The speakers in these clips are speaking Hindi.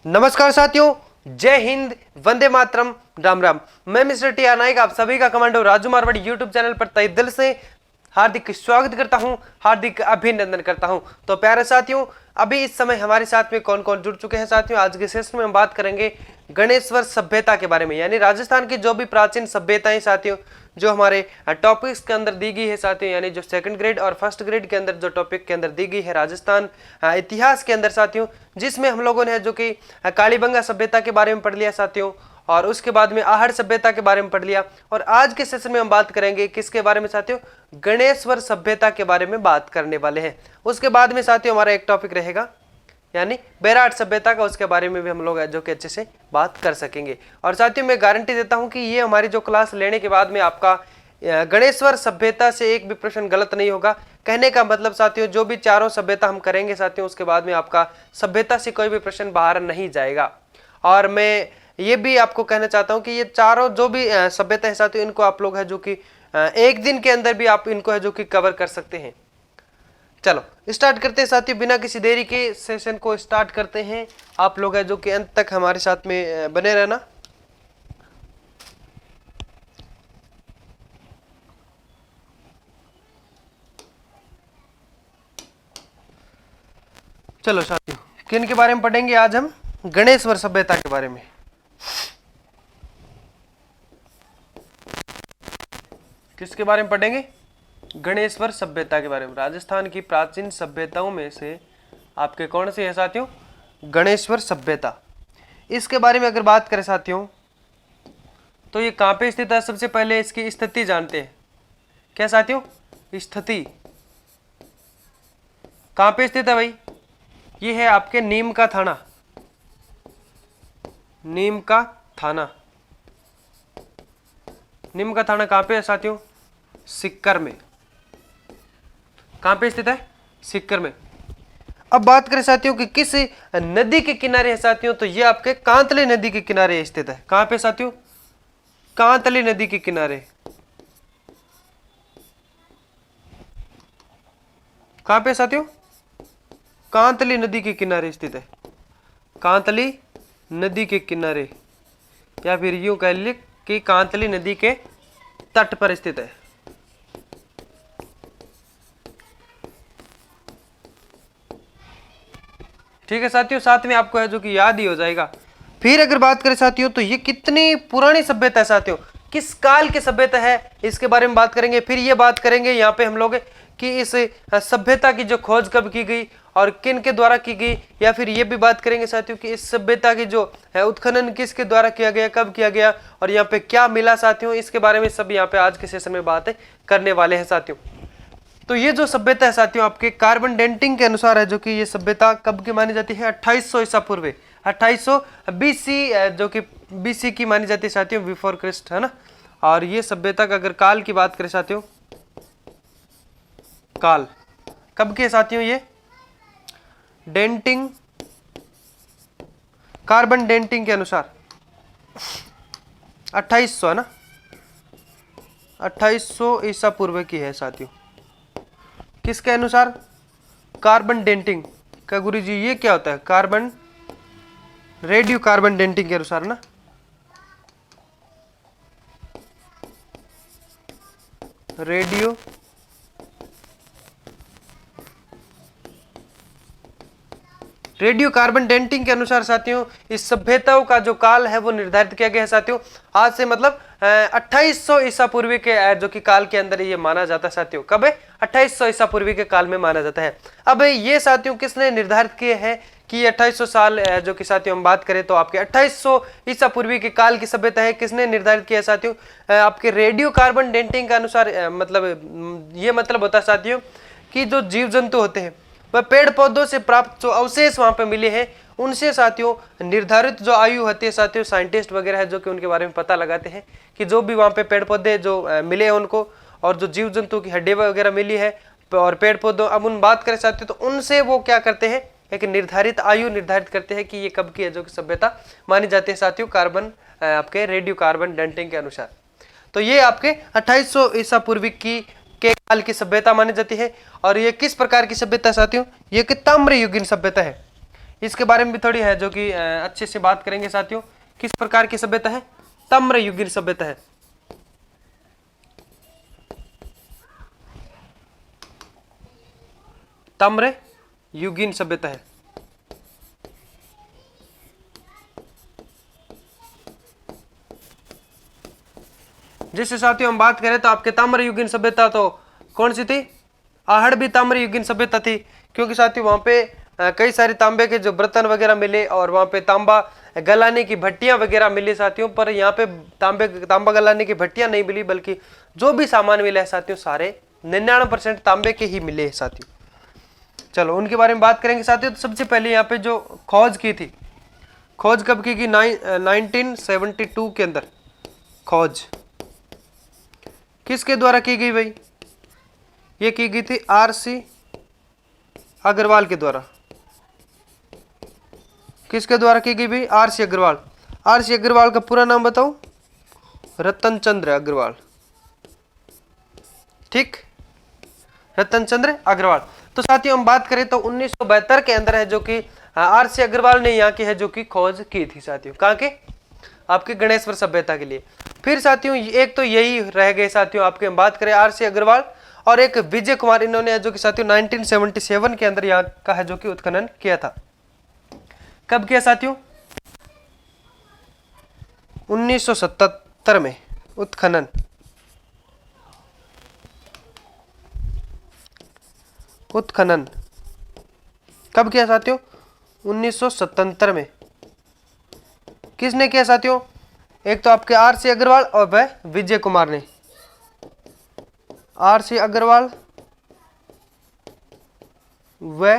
नमस्कार साथियों, जय हिंद, वंदे मातरम, राम राम। मैं मिस्टर टी आर नाइक आप सभी का commando Raju Marwari YouTube channel पर तहे दिल से हार्दिक स्वागत करता हूं, हार्दिक अभिनंदन करता हूं। तो प्यारे साथियों, अभी इस समय हमारे साथ में कौन कौन जुड़ चुके हैं साथियों। आज के सेशन में हम बात करेंगे गणेश्वर सभ्यता के बारे में, यानी राजस्थान की जो भी प्राचीन सभ्यताएं साथियों जो हमारे टॉपिक्स के अंदर दी गई है साथियों, यानी जो सेकंड ग्रेड और फर्स्ट ग्रेड के अंदर जो टॉपिक के अंदर दी गई है राजस्थान इतिहास के अंदर साथियों, जिसमें हम लोगों ने जो कि कालीबंगा सभ्यता के बारे में पढ़ लिया साथियों, और उसके बाद में आहड़ सभ्यता के बारे में पढ़ लिया। और आज के सेशन में हम बात करेंगे किसके बारे में साथियों, गणेश्वर सभ्यता के बारे में बात करने वाले हैं। उसके बाद में साथियों हमारा एक टॉपिक रहेगा यानी बेराट सभ्यता का, उसके बारे में भी हम लोग जो कि अच्छे से बात कर सकेंगे। और साथियों मैं गारंटी देता हूं कि ये हमारी जो क्लास लेने के बाद में आपका गणेश्वर सभ्यता से एक भी प्रश्न गलत नहीं होगा। कहने का मतलब साथियों, जो भी चारों सभ्यता हम करेंगे साथियों, उसके बाद में आपका सभ्यता से कोई भी प्रश्न बाहर नहीं जाएगा। और मैं ये भी आपको कहना चाहता हूं कि ये चारों जो भी सभ्यता है साथियों, इनको आप लोग है जो कि एक दिन के अंदर भी आप इनको है जो कि कवर कर सकते हैं। चलो स्टार्ट करते हैं साथियों, बिना किसी देरी के सेशन को स्टार्ट करते हैं। आप लोग है जो कि अंत तक हमारे साथ में बने रहना। चलो साथियों, किन के बारे में पढ़ेंगे आज हम, गणेश्वर सभ्यता के बारे में। किसके बारे में पढ़ेंगे, गणेश्वर सभ्यता के बारे में। राजस्थान की प्राचीन सभ्यताओं में से आपके कौन सी है साथियों, गणेश्वर सभ्यता। इसके बारे में अगर बात करें साथियों, तो ये कहां पे स्थित है, सबसे पहले इसकी स्थिति जानते हैं। क्या साथियों, स्थिति कहां पे स्थित है भाई, ये है आपके नीम का थाना। नीम का थाना, नीम का थाना कहां पे है साथियों, सीकर में। कहां पे स्थित है, सीकर में। अब बात करें साथियों कि किस नदी के किनारे है साथियों, तो ये आपके कांतली नदी के किनारे स्थित है। कहां पे साथियों, कांतली नदी के किनारे। कहां पे साथियों, कांतली नदी के किनारे स्थित है। कांतली नदी के किनारे, या फिर यूं कह लीजिए कि कांतली नदी के तट पर स्थित है। ठीक है साथियों, साथ में आपको है जो कि याद ही हो जाएगा। फिर अगर बात करें साथियों, तो ये कितनी पुरानी सभ्यता है साथियों, किस काल की सभ्यता है, इसके बारे में बात करेंगे। फिर ये बात करेंगे यहाँ पे हम लोग कि इस सभ्यता की जो खोज कब की गई और किन के द्वारा की गई, या फिर ये भी बात करेंगे साथियों कि इस सभ्यता की जो है उत्खनन किसके द्वारा किया गया, कब किया गया, और यहाँ पे क्या मिला साथियों। इसके बारे में सब यहाँ पे आज के सेशन में बातें करने वाले हैं साथियों। तो ये जो सभ्यता है साथियों, आपके कार्बन डेटिंग के अनुसार है जो कि ये सभ्यता कब की मानी जाती है, 2800 ईसा पूर्व, 2800 बीसी जो कि बीसी की मानी जाती है साथियों, बिफोर क्रिस्ट, है ना। और ये सभ्यता का अगर काल की बात करें साथियों, काल कब के साथियों, ये डेंटिंग, कार्बन डेटिंग के अनुसार 2800 है ना, 2800 ईसा पूर्व की है साथियों। किसके अनुसार, कार्बन डेटिंग का। गुरु जी ये क्या होता है, कार्बन रेडियो कार्बन डेटिंग के अनुसार ना, रेडियो रेडियो कार्बन डेटिंग के अनुसार साथियों इस सभ्यताओं का जो काल है वो निर्धारित किया गया है साथियों। आज से मतलब 2800 ईसा पूर्व के जो कि काल के अंदर ये माना जाता है साथियों। कब है, 2800 ईसा पूर्व के काल में माना जाता है। अब ये साथियों किसने निर्धारित किए हैं कि 2800 साल जो कि साथियों हम बात करें तो आपके 2800 ईसा पूर्व के काल की सभ्यता है, किसने निर्धारित किया साथियों, आपके रेडियो कार्बन डेटिंग के अनुसार। मतलब ये मतलब होता है साथियों कि जो जीव जंतु होते हैं वह पेड़ पौधों से प्राप्त जो अवशेष वहां पे मिले हैं, उनसे साथियों निर्धारित जो आयु होती है साथियों, साइंटिस्ट वगैरह है जो कि उनके बारे में पता लगाते हैं कि जो भी वहां पे पेड़ पौधे जो मिले हैं उनको, और जो जीव जंतु की हड्डी वगैरह मिली है और पेड़ पौधों, अब उन बात करें साथियों तो उनसे वो क्या करते हैं, एक निर्धारित आयु निर्धारित करते हैं कि ये कब की है जो कि सभ्यता मानी जाती है साथियों, कार्बन आपके रेडियो कार्बन डेटिंग के अनुसार। तो ये आपके 2800 ईसा पूर्व की के काल की सभ्यता मानी जाती है। और ये किस प्रकार की सभ्यता साथियों, ये कि ताम्र युगीन सभ्यता है। इसके बारे में भी थोड़ी है जो कि अच्छे से बात करेंगे साथियों। किस प्रकार की सभ्यता है? ताम्रयुगीन सभ्यता है। ताम्रयुगीन सभ्यता है। जैसे साथियों हम बात करें तो आपके ताम्रयुगीन सभ्यता तो कौन सी थी? आहड़ भी ताम्रयुगीन सभ्यता थी, क्योंकि साथियों वहां पे कई सारे तांबे के जो बर्तन वगैरह मिले और वहां पे तांबा गलाने की भट्टियां वगैरह मिली साथियों। पर यहाँ पे तांबा गलाने की भट्टियां नहीं मिली, बल्कि जो भी सामान मिला है साथियों सारे 99% तांबे के ही मिले हैं साथियों। चलो उनके बारे में बात करेंगे साथियों। तो सबसे पहले यहाँ पे जो खोज की थी, खोज कब की? 1972 के अंदर खोज किसके द्वारा की गई भाई? ये की गई थी आरसी अग्रवाल के द्वारा। किसके द्वारा की गई भाई? आरसी अग्रवाल। आरसी अग्रवाल का पूरा नाम बताओ? रतन चंद्र अग्रवाल। ठीक, रतन चंद्र अग्रवाल। तो साथियों हम बात करें तो 1972 के अंदर है जो कि आरसी अग्रवाल ने यहाँ की है जो कि खोज की थी साथियों। कहाँ के? आपके गणेश्वर सभ्यता के लिए। फिर साथियों एक तो यही रह गए साथियों आपके, हम बात करें आरसी अग्रवाल और एक विजय कुमार, इन्होंने जो कि साथियों 1977 के अंदर यहाँ का है जो कि उत्खनन किया था। कब किया साथियों? 1977 में उत्खनन। उत्खनन कब किया साथियों? 1977 में। किसने किया साथियों? एक तो आपके आरसी अग्रवाल और वह विजय कुमार ने। आरसी अग्रवाल व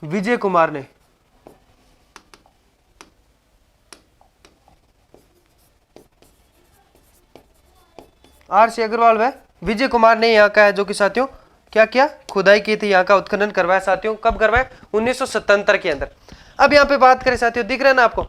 विजय कुमार ने। आरसी अग्रवाल व विजय कुमार ने यहाँ का है जो कि साथियों क्या किया? खुदाई की थी, यहाँ का उत्खनन करवाया साथियों। कब करवाया? 1977 के अंदर। अब यहाँ पे बात करें साथियों, दिख रहा है ना आपको?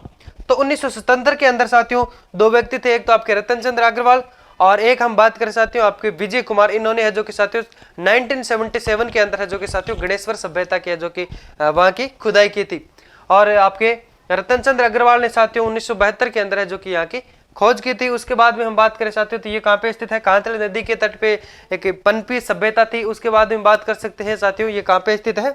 तो 1977 के अंदर साथियों दो व्यक्ति थे, एक तो आपके रतन चंद्र अग्रवाल और एक हम बात करें साथियों आपके विजय कुमार। इन्होंने है जो कि साथियों 1977 के अंदर है जो कि साथियों गणेश्वर सभ्यता की है जो कि वहां की खुदाई की थी। और आपके रतन चंद्र अग्रवाल ने साथियों 1972 के अंदर है जो कि यहाँ की खोज की थी। उसके बाद में हम बात करें साथियों तो ये कहाँ पे स्थित है? कांतले नदी के तट पे एक पनपी सभ्यता थी। उसके बाद में बात कर सकते हैं साथियों ये कहाँ पे स्थित है?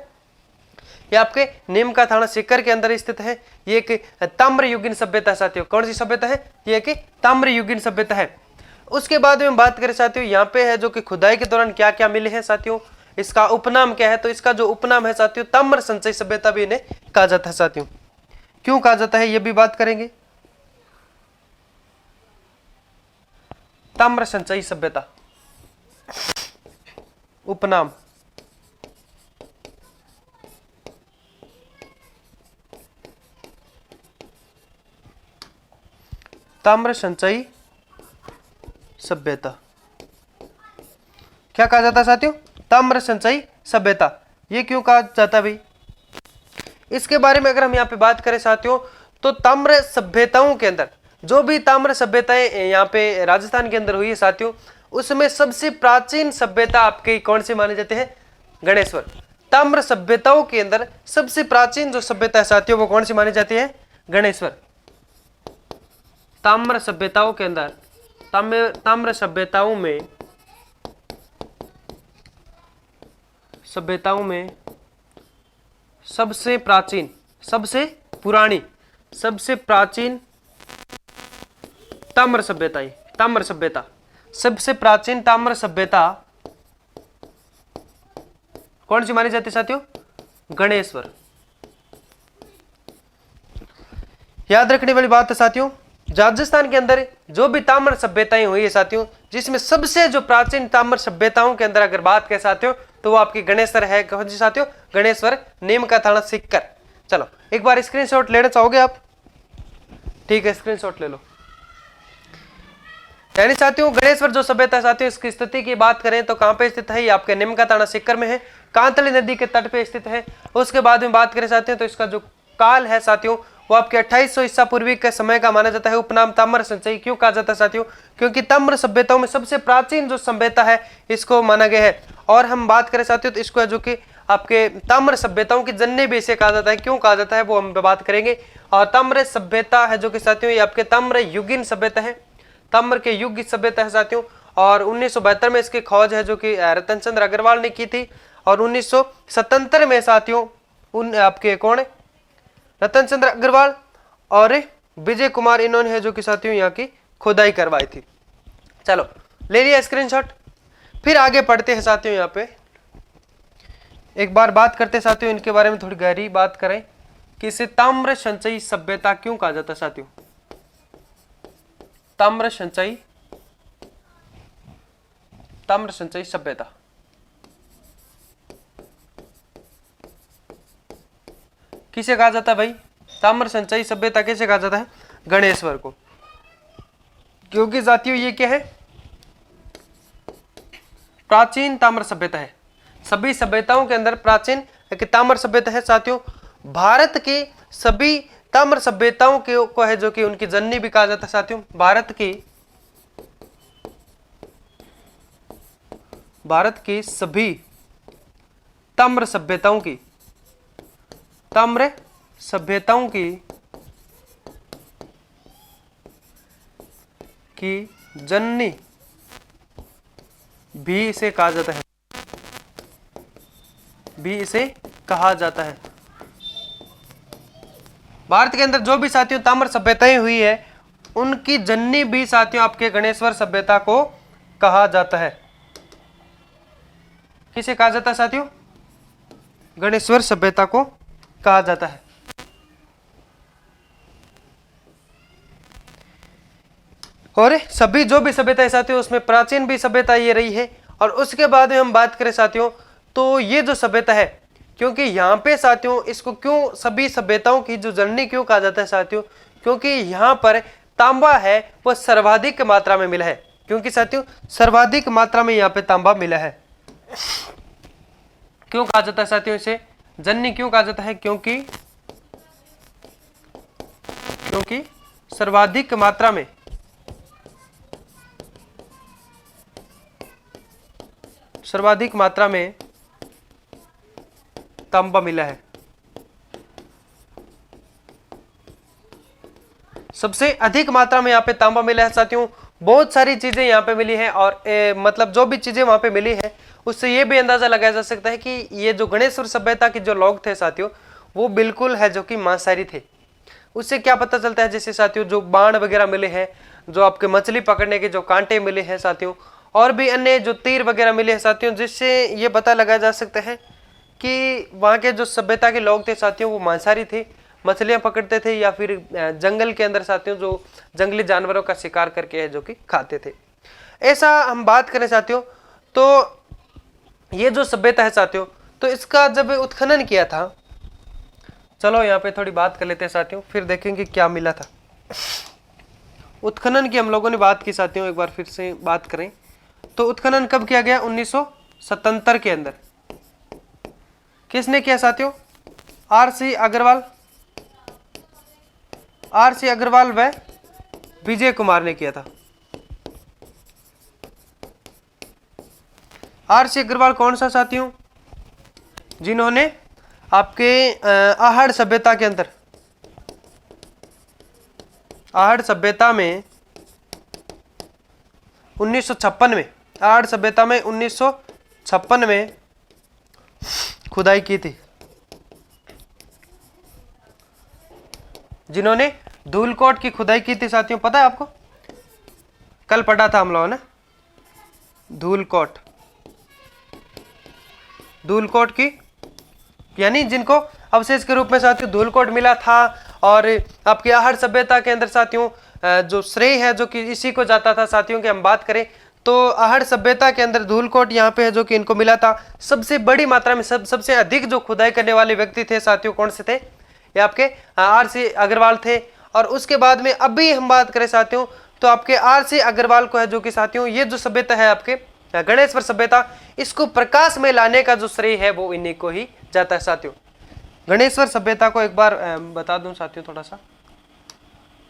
ये आपके नीम का थाना सीकर के अंदर स्थित है। ये एक ताम्रयुगीन सभ्यता है साथियों। कौन सी सभ्यता है? ये एक ताम्रयुगीन सभ्यता है। उसके बाद में बात करें साथियों यहाँ पे है जो कि खुदाई के दौरान क्या क्या मिले हैं साथियों, इसका उपनाम क्या है? तो इसका जो उपनाम है साथियों ताम्र संचयी सभ्यता भी इन्हें कहा जाता है साथियों। क्यों कहा जाता है ये भी बात करेंगे। ताम्र संचयी सभ्यता उपनाम ताम्र संचयी सभ्यता क्या कहा जाता है साथियों? ताम्र संचयी सभ्यता। ये क्यों कहा जाता है भाई? इसके बारे में अगर हम यहाँ पे बात करें साथियों तो ताम्र सभ्यताओं के अंदर जो भी ताम्र सभ्यताएं यहाँ पे राजस्थान के अंदर हुई है साथियों, उसमें सबसे प्राचीन सभ्यता आपकी कौन सी मानी जाती है? गणेश्वर। ताम्र सभ्यताओं के अंदर सबसे प्राचीन जो सभ्यता है साथियों वो कौन सी मानी जाती है? गणेश्वर। ताम्र सभ्यताओं के अंदर ताम्र सभ्यताओं में सबसे प्राचीन, सबसे पुरानी, सबसे प्राचीन ताम्र सभ्यता, ताम्र सभ्यता, सबसे प्राचीन ताम्र सभ्यता कौन सी मानी जाती है साथियों? गणेश्वर। याद रखने वाली बात है साथियों, राजस्थान के अंदर जो भी ताम्र सभ्यताएं हुई है साथियों, जिसमें सबसे जो प्राचीन ताम्र सभ्यताओं के अंदर अगर बात करें साथियों तो वो आपकी गणेश्वर है। कौन सी साथियों? गणेश्वर, नीम का थाना सीकर। चलो एक बार स्क्रीनशॉट लेना चाहोगे आप? ठीक है, स्क्रीनशॉट ले लो। यानी साथियों गणेश्वर जो सभ्यता है साथियों इसकी स्थिति की बात करें तो कहां पे स्थित है? ये आपके नीम का थाना सीकर में है, कांतली नदी के तट पे स्थित है। उसके बाद में बात करें साथियों तो इसका जो काल है साथियों वो आपके 2800 ईसा पूर्वी के समय का माना जाता है। उपनाम ताम्र संचयी क्यों कहा जाता है साथियों? क्योंकि ताम्र सभ्यताओं में सबसे प्राचीन जो सभ्यता है इसको माना गया है। और हम बात करें साथियों तो इसको है जो कि आपके ताम्र सभ्यताओं की जननी भी इसे कहा जाता है। क्यों कहा जाता है वो हम बात करेंगे। और ताम्र सभ्यता है जो कि साथियों ये आपके ताम्र युगीन सभ्यता है, ताम्र के युग की सभ्यता है साथियों। और 1972 में इसकी खोज है जो कि रतन चंद्र अग्रवाल ने की थी। और 1977 में साथियों उन आपके कौन है, रतन चंद्र अग्रवाल और विजय कुमार, इन्होंने है जो कि साथियों यहाँ की खुदाई करवाई थी। चलो ले लिया स्क्रीनशॉट। फिर आगे पढ़ते हैं साथियों, यहाँ पे एक बार बात करते हैं साथियों इनके बारे में, थोड़ी गहरी बात करें कि इसे ताम्र संचयी सभ्यता क्यों कहा जाता है साथियों। ताम्र संचयी सभ्यता किसे कहा जाता है भाई? ताम्र संचयी सभ्यता कैसे कहा जाता है? गणेश्वर को। क्योंकि साथियों ये क्या है? प्राचीन ताम्र सभ्यता है। सभी सभ्यताओं के अंदर प्राचीन एक ताम्र सभ्यता है साथियों। भारत के सभी ताम्र सभ्यताओं को है जो कि उनकी जननी भी कहा जाता है साथियों। भारत की सभी ताम्र सभ्यताओं की जननी भी इसे कहा जाता है। भारत के अंदर जो भी साथियों ताम्र सभ्यताएं हुई है उनकी जननी भी साथियों आपके गणेश्वर सभ्यता को कहा जाता है। किसे कहा जाता है साथियों? गणेश्वर सभ्यता को कहा जाता है। और सभी जो भी सभ्यता है साथियों उसमें प्राचीन भी सभ्यता ये रही है। और उसके बाद में हम बात करें साथियों तो ये जो सभ्यता है, क्योंकि यहाँ पे साथियों इसको क्यों सभी सभ्यताओं की जो जननी क्यों कहा जाता है साथियों, क्योंकि यहाँ पर तांबा है वो सर्वाधिक मात्रा में मिला है। क्योंकि साथियों सर्वाधिक मात्रा में यहाँ पे तांबा मिला है। क्यों कहा जाता है साथियों इसे जननी क्यों कहा जाता है? क्योंकि सर्वाधिक मात्रा में तांबा मिला है। सबसे अधिक मात्रा में यहाँ पे तांबा मिला है साथियों। बहुत सारी चीजें यहाँ पे मिली है और मतलब जो भी चीजें वहां पे मिली है उससे ये भी अंदाजा लगाया जा सकता है कि ये जो गणेश्वर सभ्यता के जो लोग थे साथियों वो बिल्कुल है जो कि मांसाहारी थे। उससे क्या पता चलता है? जैसे साथियों जो बाण वगैरह मिले हैं, जो आपके मछली पकड़ने के जो कांटे मिले हैं साथियों, और भी अन्य जो तीर वगैरह मिले हैं साथियों, जिससे ये पता लगाया जा सकता है कि वहाँ के जो सभ्यता के लोग थे साथियों वो मांसाहारी थे, मछलियां पकड़ते थे या फिर जंगल के अंदर साथियों जो जंगली जानवरों का शिकार करके है जो कि खाते थे। ऐसा हम बात करें साथियों तो ये जो सभ्यता है साथियों तो इसका जब उत्खनन किया था, चलो यहाँ पे थोड़ी बात कर लेते हैं साथियों, फिर देखेंगे क्या मिला था। उत्खनन की हम लोगों ने बात की साथियों, एक बार फिर से बात करें तो उत्खनन कब किया गया? 1977 के अंदर। किसने किया साथियों? आर.सी. अग्रवाल व विजय कुमार ने किया था। आर.सी. अग्रवाल कौन सा साथियों? जिन्होंने आपके आहड़ सभ्यता के अंदर, आहड़ सभ्यता में 1956 में, आहड़ सभ्यता में 1956 में खुदाई की थी। जिन्होंने धूलकोट की खुदाई की थी साथियों, पता है आपको? कल पढ़ा था हम लोगों ने धूलकोट की, यानी जिनको अवशेष के रूप में साथियों धूलकोट मिला था। और आपकी आहड़ सभ्यता के अंदर साथियों जो श्रेय है जो कि इसी को जाता था साथियों की हम बात करें तो आहड़ सभ्यता के अंदर धूलकोट यहाँ पे है जो कि इनको मिला था। सबसे बड़ी मात्रा में सबसे अधिक जो खुदाई करने वाले व्यक्ति थे साथियों कौन से थे? ये आपके आर.सी. अग्रवाल थे। और उसके बाद में अभी हम बात करें साथियों तो आपके आर.सी. अग्रवाल को है जो कि साथियों ये जो सभ्यता है आपके गणेश्वर सभ्यता, इसको प्रकाश में लाने का जो श्रेय है वो इन्हीं को ही जाता है साथियों। गणेश्वर सभ्यता को एक बार बता दूं साथियों थोड़ा सा,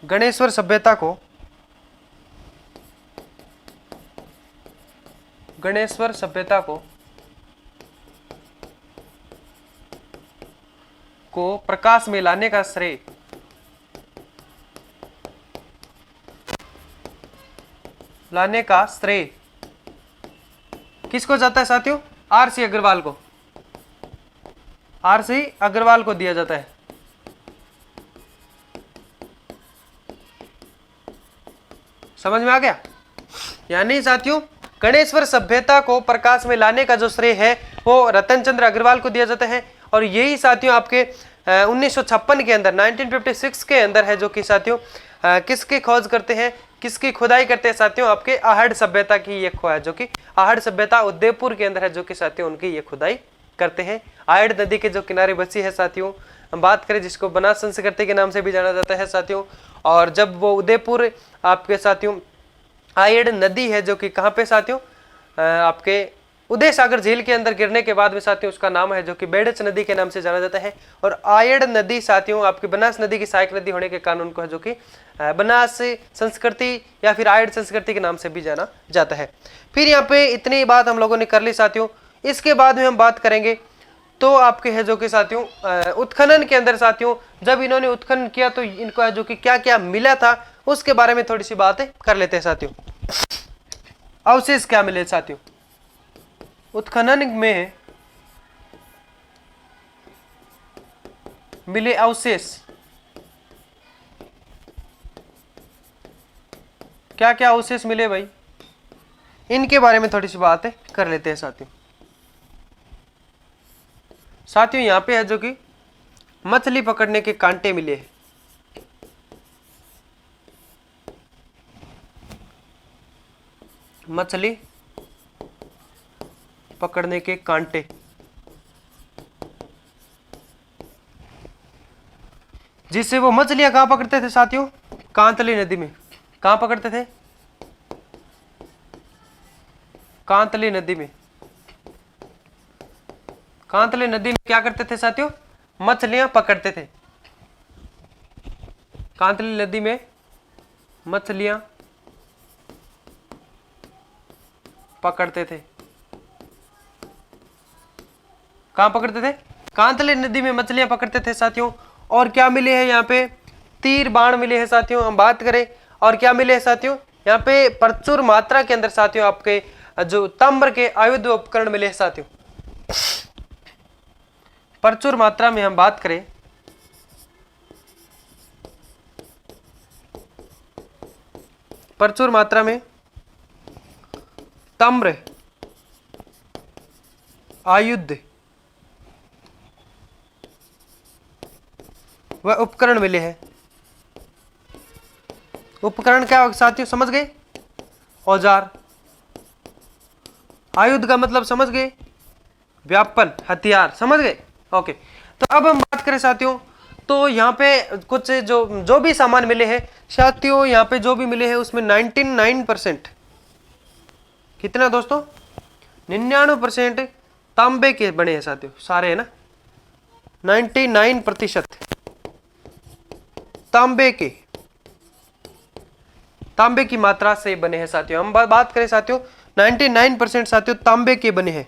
गणेश्वर सभ्यता को को प्रकाश में लाने का श्रेय किसको जाता है साथियों? आर.सी. अग्रवाल को, आर.सी. अग्रवाल को दिया जाता है। समझ में आ गया? यानी साथियों गणेश्वर सभ्यता को प्रकाश में लाने का जो श्रेय है वो रतन चंद्र अग्रवाल को दिया जाता है। और यही साथियों आपके 1956 के अंदर 1956 के अंदर है, जो कि साथियों किसकी खोज करते हैं, किसकी खुदाई करते हैं साथियों? आपके आहड़ सभ्यता की ये खो है, जो कि आहड़ सभ्यता उदयपुर के अंदर है, जो कि साथियों उनकी ये खुदाई करते हैं। आहड़ नदी के जो किनारे बसी है साथियों, हम बात करें जिसको बनास संस्कृति के नाम से भी जाना जाता है साथियों। और जब वो उदयपुर आपके साथियों आहड़ नदी है, जो कि कहाँ पे साथियों? आपके उदय सागर झील के अंदर गिरने के बाद में साथियों उसका नाम है जो कि बेड़च नदी के नाम से जाना जाता है। और आयड़ नदी साथियों आपकी बनास नदी की सहायक नदी होने के कारण उनको है जो कि बनास संस्कृति या फिर आयड़ संस्कृति के नाम से भी जाना जाता है। फिर यहाँ पे इतनी बात हम लोगों ने कर ली साथियों। इसके बाद में हम बात करेंगे तो आपके है जो कि साथियों उत्खनन के अंदर साथियों जब इन्होंने उत्खनन किया तो इनको है जो कि क्या क्या मिला था उसके बारे में थोड़ी सी बातें कर लेते हैं साथियों। अवशेष क्या मिले साथियों? उत्खनन में मिले अवशेष क्या क्या अवशेष मिले भाई, इनके बारे में थोड़ी सी बातें कर लेते हैं साथियों। साथियों यहां पे है जो कि मछली पकड़ने के कांटे मिले हैं। मछली पकड़ने के कांटे, जिससे वो मछलियां कहां पकड़ते थे साथियों? कांतली नदी में। कहां पकड़ते थे? कांतली नदी में। कांतली नदी में क्या करते थे साथियों? मछलियां पकड़ते थे। कांतली नदी में मछलियां पकड़ते थे। कहां पकड़ते थे? कांतली नदी में मछलियां पकड़ते थे साथियों। और क्या मिले हैं यहाँ पे? तीर बाण मिले हैं साथियों। हम बात करें और क्या मिले हैं साथियों? यहाँ पे प्रचुर मात्रा के अंदर साथियों आपके जो ताम्र के आयुध उपकरण मिले हैं साथियों। प्रचुर मात्रा में हम बात करें प्रचुर मात्रा में ताम्र आयुध वह उपकरण मिले हैं। उपकरण क्या होगा साथियों? समझ गए? औजार। आयुध का मतलब समझ गए? व्यापन, हथियार। समझ गए? ओके। तो अब हम बात करें साथियों तो यहाँ पे कुछ जो भी सामान मिले हैं साथियों, यहाँ पे जो भी मिले हैं उसमें 99% कितना दोस्तों? 99% तांबे के बने हैं साथियों, सारे है ना। 99% तांबे की मात्रा से बने हैं साथियों। हम बात करें साथियों 99% साथियों तांबे के बने हैं।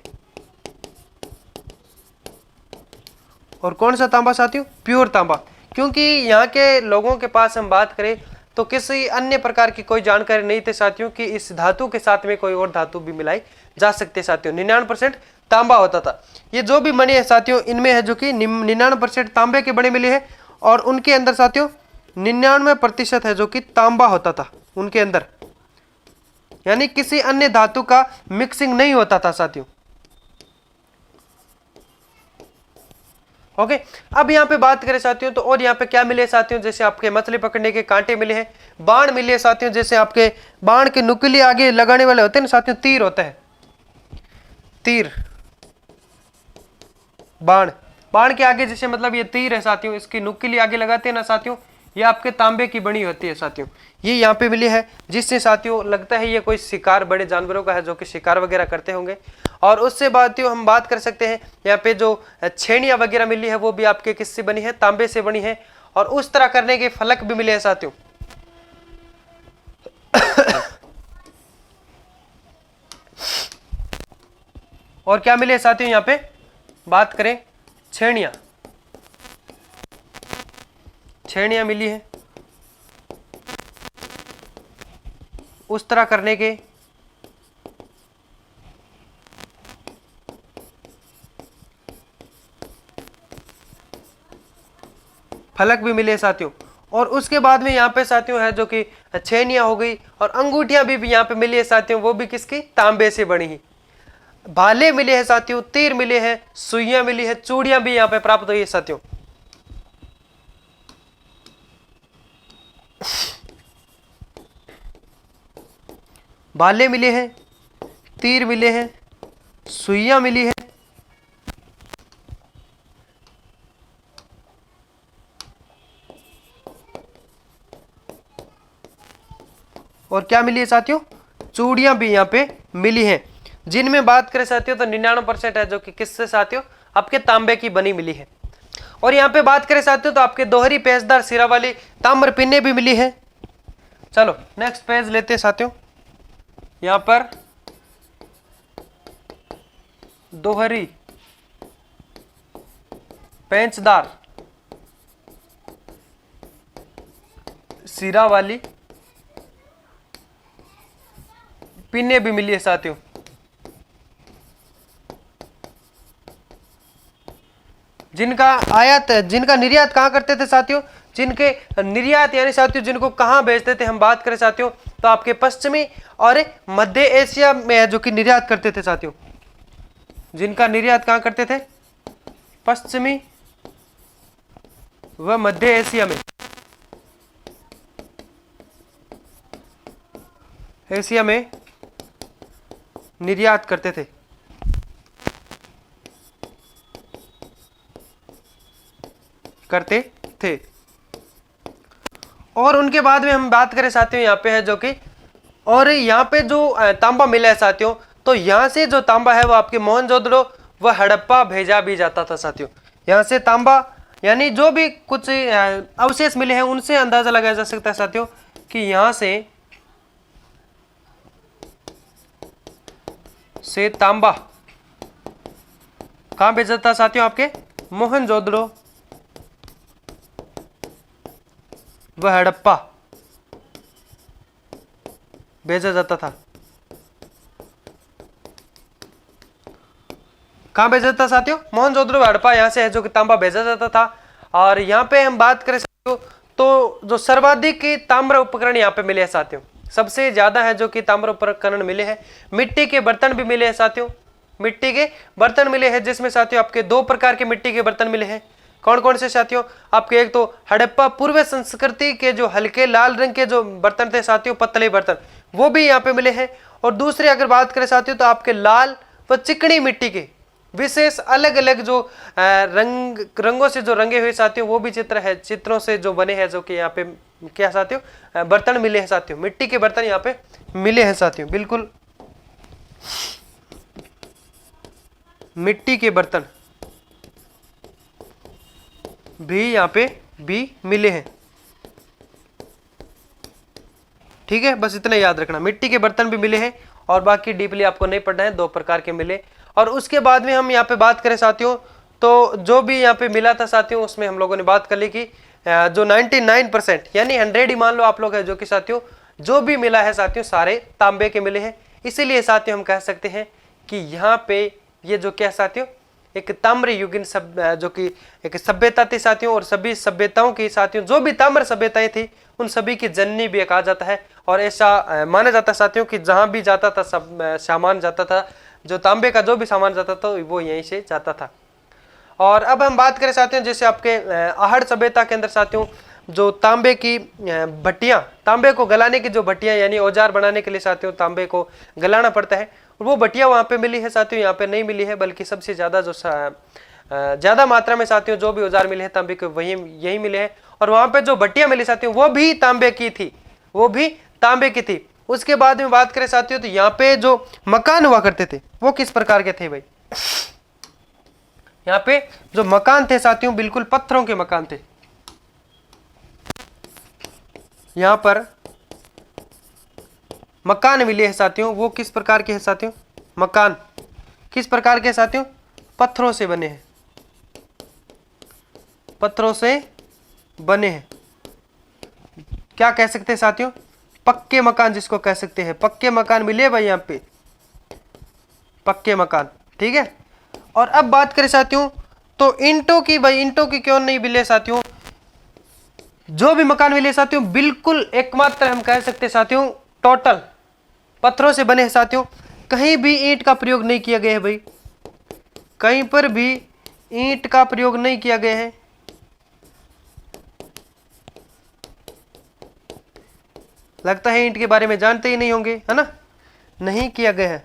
और कौन सा तांबा साथियों? प्योर तांबा। क्योंकि यहाँ के लोगों के पास हम बात करें तो किसी अन्य प्रकार की कोई जानकारी नहीं थी साथियों कि इस धातु के साथ में कोई और धातु भी मिलाई जा सकते साथियों। 99% तांबा होता था। ये जो भी बने हैं साथियों इनमें है जो कि 99% तांबे के बने मिले हैं। और उनके अंदर साथियों 99% है जो कि तांबा होता था उनके अंदर, यानी किसी अन्य धातु का मिक्सिंग नहीं होता था साथियों। ओके। अब यहाँ पे बात करें साथियों तो और यहाँ पे क्या मिले साथियों? जैसे आपके मछली पकड़ने के कांटे मिले हैं, बाण मिले साथियों। जैसे आपके बाण के नुकीले आगे लगाने वाले होते हैं ना साथियों, तीर होता है, तीर बाण। बाण के आगे जैसे मतलब ये तीर है साथियों, इसकी नुकीली आगे लगाते हैं ना साथियों, ये आपके तांबे की बनी होती है साथियों। ये यहाँ पे मिली है जिससे साथियों लगता है ये कोई शिकार, बड़े जानवरों का है जो कि शिकार वगैरह करते होंगे। और उससे साथियों हम बात कर सकते हैं यहाँ पे जो छेड़ियाँ वगैरह मिली है वो भी आपके किससे बनी है? तांबे से बनी है। और उस तरह करने के फलक भी मिले हैं साथियों। और क्या मिले साथियों? यहाँ पे बात करें छेड़ियाँ, छेड़ियां मिली है। उस तरह करने के फलक भी मिले साथियों। और उसके बाद में यहाँ पे साथियों है जो कि छेनियां हो गई, और अंगूठियां भी यहाँ पे मिली है साथियों, वो भी किसकी, तांबे से बनी ही। भाले मिले हैं साथियों, तीर मिले हैं, सुइयां मिली है, चूड़ियां भी यहाँ पे प्राप्त हुई है साथियों। भाले मिले हैं, तीर मिले हैं, सुइयां मिली है, और क्या मिली है साथियों, चूड़ियां भी यहाँ पे मिली हैं, जिनमें बात करें साथियों तो 99% है जो कि किससे साथियों, आपके तांबे की बनी मिली है। और यहाँ पे बात करें साथियों तो आपके दोहरी पेचदार सिरा वाली ताम्र पिन्ने भी मिली है। चलो नेक्स्ट पेज लेते हैं साथियों। यहाँ पर दोहरी पेंचदार सिरा वाली पिन्ने भी मिली है साथियों। जिनका निर्यात कहाँ करते थे साथियों, जिनके निर्यात यानी साथियों जिनको कहाँ भेजते थे, हम बात करें साथियों तो आपके पश्चिमी और मध्य एशिया में है जो कि निर्यात करते थे साथियों। जिनका निर्यात कहाँ करते थे, पश्चिमी व मध्य एशिया में निर्यात करते थे। और उनके बाद में हम बात करें साथियों यहाँ पे है जो कि, और यहाँ पे जो तांबा मिला है साथियों, तो यहाँ से जो तांबा है वो आपके मोहनजोदड़ो व हड़प्पा भेजा भी जाता था साथियों। यहाँ से तांबा यानी जो भी कुछ अवशेष मिले हैं उनसे अंदाजा लगाया जा सकता है साथियों कि यहाँ से तांबा कहाँ भेजा जाता साथियों, आपके मोहनजोदड़ो व हड़प्पा भेजा जाता था। कहां भेजा जाता साथियों, मोहनजोदड़ो व हड़प्पा, यहां से है जो कि तांबा भेजा जाता था। और यहां पे हम बात करें साथियों तो जो सर्वाधिक ताम्र उपकरण यहां पे मिले हैं साथियों, सबसे ज्यादा है जो कि ताम्र उपकरण मिले हैं। मिट्टी के बर्तन भी मिले हैं साथियों, मिट्टी के बर्तन मिले हैं, जिसमें साथियों आपके 2 प्रकार के मिट्टी के बर्तन मिले हैं। कौन कौन से साथियों, आपके एक तो हड़प्पा पूर्व संस्कृति के जो हल्के लाल रंग के जो बर्तन थे साथियों, पतले बर्तन, वो भी यहाँ पे मिले हैं। और दूसरे अगर बात करें साथियों तो आपके लाल व चिकनी मिट्टी के विशेष अलग अलग जो रंगों से जो रंगे हुए साथियों, वो भी चित्रों से जो बने हैं जो कि यहाँ पे क्या साथियों, बर्तन मिले हैं साथियों, मिट्टी के बर्तन यहाँ पे मिले हैं साथियों। बिल्कुल मिट्टी के बर्तन भी यहाँ पे भी मिले हैं। ठीक है, बस इतना याद रखना, मिट्टी के बर्तन भी मिले हैं, और बाकी डीपली आपको नहीं पढ़ना है, 2 प्रकार के मिले। और उसके बाद में हम यहाँ पे बात करें साथियों तो जो भी यहाँ पे मिला था साथियों, उसमें हम लोगों ने बात कर ली कि जो 99% यानी 100 ही मान लो आप लोग है जो कि साथियों जो भी मिला है साथियों सारे तांबे के मिले हैं। इसीलिए साथियों हम कह सकते हैं कि यहाँ पे ये जो क्या साथियों, एक ताम्र युगीन जो कि एक सभ्यता थी साथियों, और सभी सभ्यताओं की साथियों जो भी ताम्र सभ्यताएं थी उन सभी की जननी भी कहा जाता है। और ऐसा माना जाता है साथियों कि जहां भी जाता था सब सामान जाता था, जो तांबे का जो भी सामान जाता था वो यहीं से जाता था। और अब हम बात करें साथियों जैसे आपके आहड़ सभ्यता के अंदर साथियों जो तांबे की भट्टियां, तांबे को गलाने की जो भट्टियां यानी औजार बनाने के लिए साथियों तांबे को गलाना पड़ता है, वो भट्टियां वहां पे मिली है साथियों, यहाँ पे नहीं मिली है। बल्कि सबसे ज्यादा जो ज्यादा मात्रा में साथियों जो भी औजार मिले हैं तांबे के वही यही मिले हैं। और वहां पे जो भट्टियां मिली साथियों वो भी तांबे की थी, वो भी तांबे की थी। उसके बाद में बात करें साथियों तो यहाँ पे जो मकान हुआ करते थे वो किस प्रकार के थे भाई, यहाँ पे जो मकान थे साथियों बिल्कुल पत्थरों के मकान थे। यहाँ पर मकान मिले हैं साथियों, वो किस प्रकार के हैं साथियों, मकान किस प्रकार के साथियों, पत्थरों से बने हैं, पत्थरों से बने हैं। क्या कह सकते हैं साथियों, पक्के मकान जिसको कह सकते हैं, पक्के मकान मिले भाई यहाँ पे, पक्के मकान, ठीक है। और अब बात करें साथियों तो ईंटों की, भाई ईंटों की क्यों नहीं मिले साथियों, जो भी मकान मिले साथियों बिल्कुल एकमात्र हम कह सकते हैं साथियों टोटल पत्थरों से बने हैं साथियों, कहीं भी ईंट का प्रयोग नहीं किया गया है भाई, कहीं पर भी ईंट का प्रयोग नहीं किया गया है। लगता है ईंट के बारे में जानते ही नहीं होंगे, है ना, नहीं किया गया है।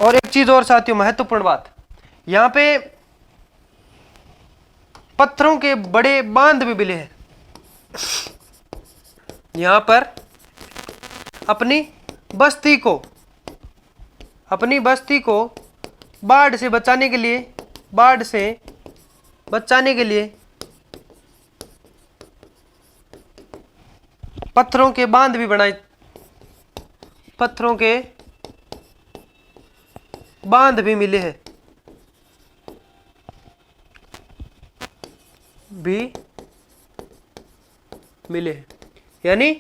और एक चीज और साथियों महत्वपूर्ण बात, यहां पे पत्थरों के बड़े बांध भी मिले हैं। यहां पर अपनी बस्ती को बाढ़ से बचाने के लिए, बाढ़ से बचाने के लिए पत्थरों के बांध भी बनाए, पत्थरों के बांध भी मिले हैं, यानी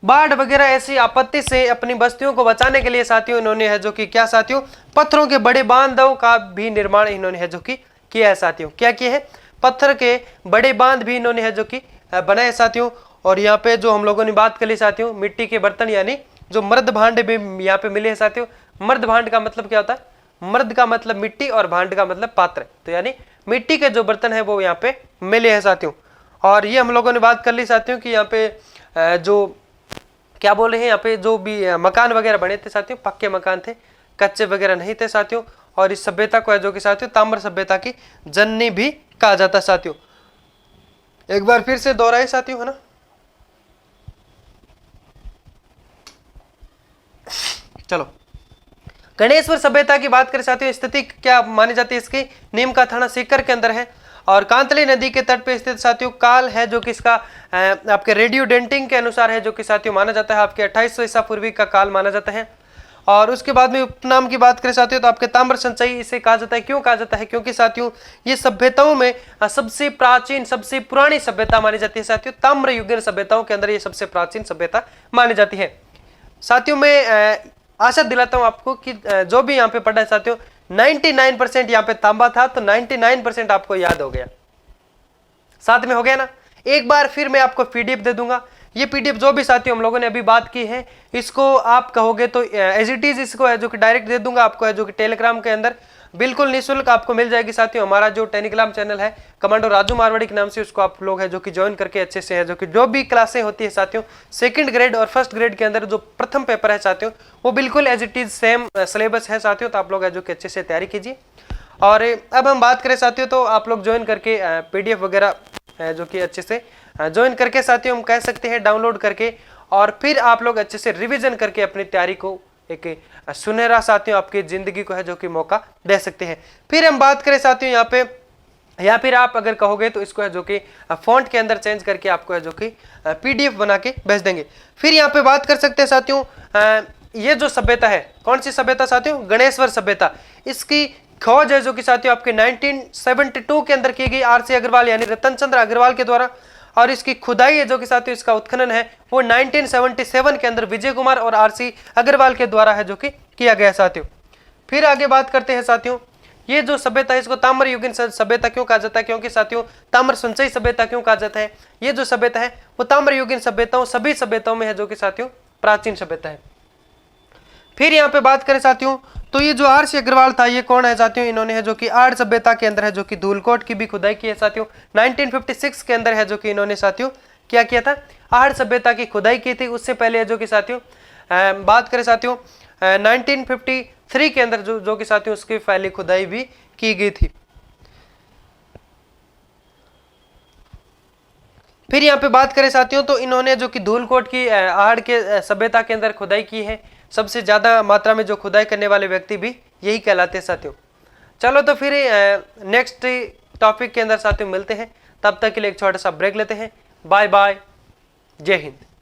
बाढ़ वगैरह ऐसी आपत्ति से अपनी बस्तियों को बचाने के लिए साथियों इन्होंने है जो कि क्या साथियों, पत्थरों के बड़े बांधों का भी निर्माण इन्होंने है जो कि किया है साथियों। क्या किया है, पत्थर के बड़े बांध भी इन्होंने है जो कि बनाए साथियों। और यहाँ पे जो हम लोगों ने बात कर ली साथियों, मिट्टी के बर्तन यानी जो मर्द भांड भी यहाँ पे मिले हैं साथियों। मर्द भांड का मतलब क्या होता है, मर्द का मतलब मिट्टी और भांड का मतलब पात्र, तो यानी मिट्टी के जो बर्तन है वो यहाँ पे मिले हैं साथियों। और ये हम लोगों ने बात कर ली साथियों कि यहाँ पे जो क्या बोले हैं, यहाँ पे जो भी मकान वगैरह बने थे साथियों पक्के मकान थे, कच्चे वगैरह नहीं थे साथियों। और इस सभ्यता को है जो कि साथियों ताम्र सभ्यता की जननी भी कहा जाता है साथियों। एक बार फिर से दोहराए साथियों, है ना। चलो गणेश्वर सभ्यता की बात करें साथियों, स्थिति क्या मानी जाती है इसकी, नीम का थाना सीकर के अंदर है और कांतली नदी के तट पे स्थित साथियों। काल है जो कि इसका आपके रेडियो डेंटिंग के अनुसार है जो कि साथियों माना जाता है आपके 2800 ईसा पूर्वी का काल माना जाता है। और उसके बाद में उपनाम की बात करें साथियों तो आपके ताम्र संचयी इसे कहा जाता है। क्यों कहा जाता है, क्योंकि साथियों ये सभ्यताओं में सबसे प्राचीन सबसे पुरानी सभ्यता मानी जाती है साथियों। ताम्र युगीन सभ्यताओं के अंदर ये सबसे प्राचीन सभ्यता मानी जाती है साथियों। मैं आशा दिलाता हूं आपको कि जो भी यहाँ पे पढ़ा है साथियों 99% यहाँ पे तांबा था, तो 99% आपको याद हो गया, साथ में हो गया ना। एक बार फिर मैं आपको पीडीएफ दे दूंगा, ये पीडीएफ जो भी साथियों हम लोगों ने अभी बात की है इसको आप कहोगे तो एज इट इज इसको है जो कि डायरेक्ट दे दूंगा आपको, है जो कि टेलीग्राम के अंदर बिल्कुल निःशुल्क आपको मिल जाएगी साथियों। हमारा जो टेलीग्राम चैनल है कमांडो राजू मारवाड़ी के नाम से, उसको आप लोग है जो कि ज्वाइन करके अच्छे से है जो कि जो भी क्लासें होती है साथियों सेकंड ग्रेड और फर्स्ट ग्रेड के अंदर जो प्रथम पेपर है साथियों वो बिल्कुल as it is same syllabus है साथियों, तो आप लोग है जो कि अच्छे से तैयारी कीजिए। और अब हम बात करें साथियों तो आप लोग ज्वाइन करके पीडीएफ वगैरह जो कि अच्छे से ज्वाइन करके साथियों हम कह सकते हैं डाउनलोड करके, और फिर आप लोग अच्छे से रिवीजन करके अपनी तैयारी को एक सुनहरा साथियों आपकी जिंदगी को है जो कि मौका दे सकते हैं। फिर हम बात करें साथियों यहाँ पे, या फिर आप अगर कहोगे तो इसको है जो कि फॉन्ट के अंदर चेंज करके आपको है जो कि पीडीएफ बना के भेज देंगे। फिर यहाँ पे बात कर सकते हैं साथियों ये जो सभ्यता है, कौन सी सभ्यता साथियों, गणेश्वर सभ्यता। इसकी खोज है जो कि साथियों आपके 1972 के अंदर की गई आरसी अग्रवाल यानी रतन चंद्र अग्रवाल के द्वारा, और इसकी खुदाई है जो कि साथियों इसका उत्खनन है वो 1977 के अंदर विजय कुमार और आरसी अग्रवाल के द्वारा है जो कि किया गया साथियों। फिर आगे बात करते हैं साथियों, ये जो सभ्यता है इसको ताम्र युगीन सभ्यता क्यों कहा जाता है, क्योंकि साथियों ताम्र संचयी सभ्यता क्यों कहा जाता है, ये जो सभ्यता है वो ताम्र युगीन सभ्यताओं सभी सभ्यताओं में है जो कि साथियों प्राचीन सभ्यता है। फिर यहाँ पे बात करें साथियों तो ये जो आरसी अग्रवाल था ये कौन है साथियों, इन्होंने है जो कि आर्य सभ्यता के अंदर है जो कि धूलकोट की भी खुदाई की है साथियों। 1956 के अंदर है जो कि इन्होंने साथियों क्या किया था, आर्य सभ्यता की खुदाई की थी। उससे पहले है जो कि साथियों बात करें साथियों 1953 के अंदर जो कि साथियों उसकी पहली खुदाई भी की गई थी। फिर यहाँ पे बात करें साथियों तो इन्होंने जो कि धूलकोट की आहड़ के सभ्यता के अंदर खुदाई की है। सबसे ज्यादा मात्रा में जो खुदाई करने वाले व्यक्ति भी यही कहलाते हैं साथियों। चलो तो फिर नेक्स्ट टॉपिक के अंदर साथियों मिलते हैं, तब तक के लिए एक छोटा सा ब्रेक लेते हैं। बाय बाय, जय हिंद।